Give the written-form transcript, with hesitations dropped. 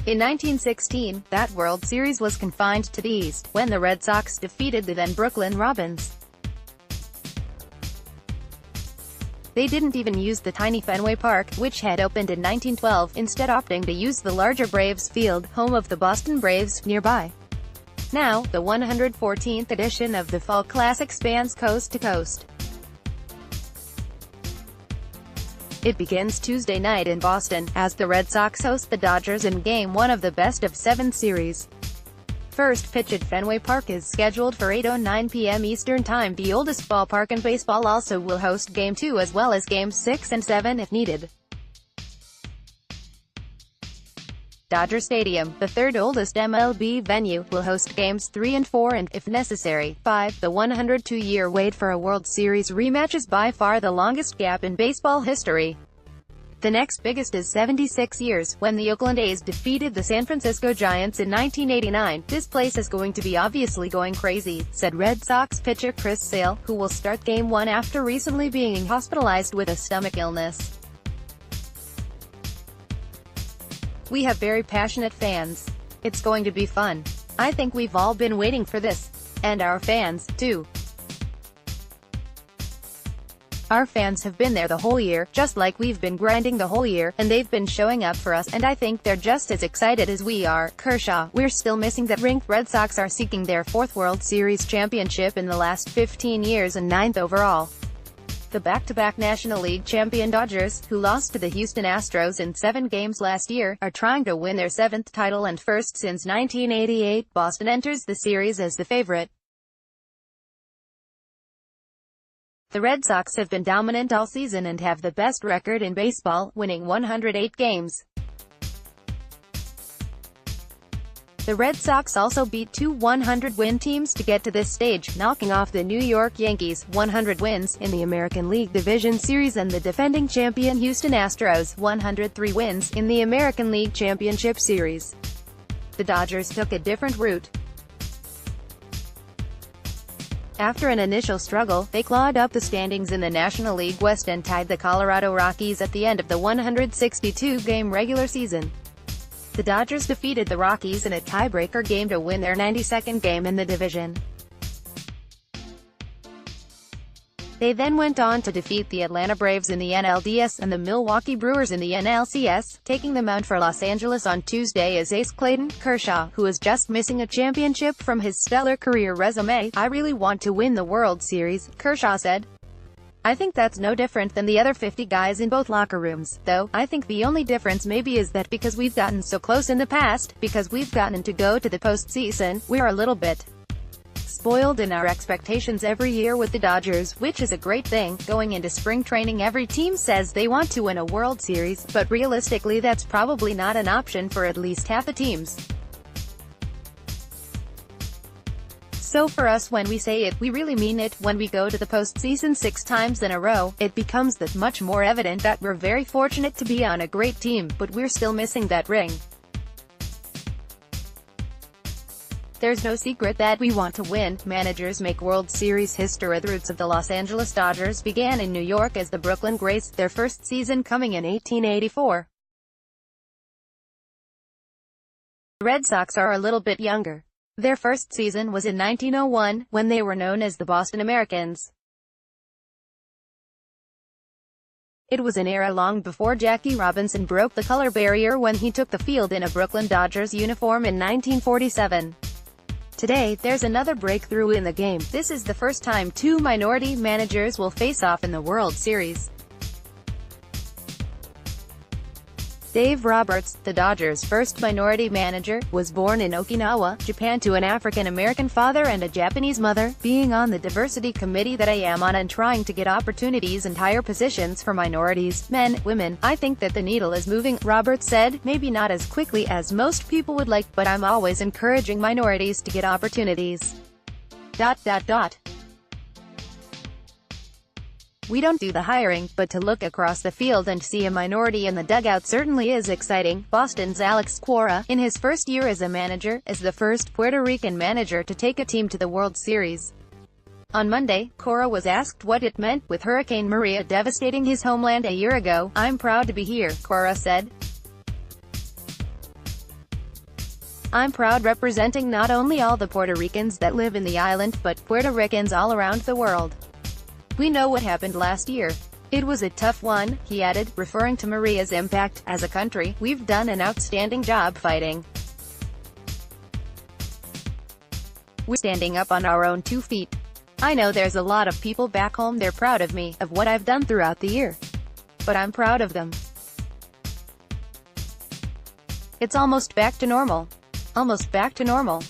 In 1916, that World Series was confined to the East, when the Red Sox defeated the then Brooklyn Robins. They didn't even use the tiny Fenway Park, which had opened in 1912, instead opting to use the larger Braves Field, home of the Boston Braves, nearby. Now, the 114th edition of the Fall Classic spans coast to coast. It begins Tuesday night in Boston, as the Red Sox host the Dodgers in Game 1 of the best-of-7 series. First pitch at Fenway Park is scheduled for 8:09 p.m. Eastern Time. The oldest ballpark in baseball also will host Game 2 as well as Games 6 and 7 if needed. Dodger Stadium, the third oldest MLB venue, will host Games 3 and 4 and, if necessary, 5. The 102-year wait for a World Series rematch is by far the longest gap in baseball history. The next biggest is 76 years, when the Oakland A's defeated the San Francisco Giants in 1989. This place is going to be obviously going crazy, said Red Sox pitcher Chris Sale, who will start Game 1 after recently being hospitalized with a stomach illness. We have very passionate fans. It's going to be fun. I think we've all been waiting for this. And our fans, too. Our fans have been there the whole year, just like we've been grinding the whole year, and they've been showing up for us, and I think they're just as excited as we are. Kershaw, we're still missing that ring. Red Sox are seeking their 4th World Series championship in the last 15 years and 9th overall. The back-to-back National League champion Dodgers, who lost to the Houston Astros in 7 games last year, are trying to win their 7th title and first since 1988. Boston enters the series as the favorite. The Red Sox have been dominant all season and have the best record in baseball, winning 108 games. The Red Sox also beat 2 100-win teams to get to this stage, knocking off the New York Yankees, 100 wins, in the American League Division Series and the defending champion Houston Astros, 103 wins, in the American League Championship Series. The Dodgers took a different route. After an initial struggle, they clawed up the standings in the National League West and tied the Colorado Rockies at the end of the 162-game regular season. The Dodgers defeated the Rockies in a tiebreaker game to win their 92nd game in the division. They then went on to defeat the Atlanta Braves in the NLDS and the Milwaukee Brewers in the NLCS, taking the mound for Los Angeles on Tuesday as ace Clayton Kershaw, who is just missing a championship from his stellar career resume. I really want to win the World Series, Kershaw said. I think that's no different than the other 50 guys in both locker rooms, though. I think the only difference maybe is that because we've gotten so close in the past, because we've gotten to go to the postseason, we're a little bit spoiled in our expectations every year with the Dodgers, which is a great thing. Going into spring training, every team says they want to win a World Series, but realistically that's probably not an option for at least half the teams. So for us, when we say it, we really mean it. When we go to the postseason 6 times in a row, it becomes that much more evident that we're very fortunate to be on a great team, but we're still missing that ring. There's no secret that we want to win. Managers make World Series history. The roots of the Los Angeles Dodgers began in New York as the Brooklyn Grays, their first season coming in 1884. The Red Sox are a little bit younger. Their first season was in 1901, when they were known as the Boston Americans. It was an era long before Jackie Robinson broke the color barrier when he took the field in a Brooklyn Dodgers uniform in 1947. Today, there's another breakthrough in the game. This is the first time 2 minority managers will face off in the World Series. Dave Roberts, the Dodgers' first minority manager, was born in Okinawa, Japan to an African-American father and a Japanese mother. Being on the diversity committee that I am on and trying to get opportunities and higher positions for minorities, men, women, I think that the needle is moving, Roberts said. Maybe not as quickly as most people would like, but I'm always encouraging minorities to get opportunities. We don't do the hiring, but to look across the field and see a minority in the dugout certainly is exciting. Boston's Alex Cora, in his first year as a manager, is the first Puerto Rican manager to take a team to the World Series. On Monday, Cora was asked what it meant with Hurricane Maria devastating his homeland a year ago. I'm proud to be here, Cora said. I'm proud representing not only all the Puerto Ricans that live in the island, but Puerto Ricans all around the world. We know what happened last year. It was a tough one," he added, referring to Maria's impact. "As a country, we've done an outstanding job fighting. We're standing up on our own 2 feet. I know there's a lot of people back home, they're proud of me, of what I've done throughout the year. But I'm proud of them. It's almost back to normal. Almost back to normal."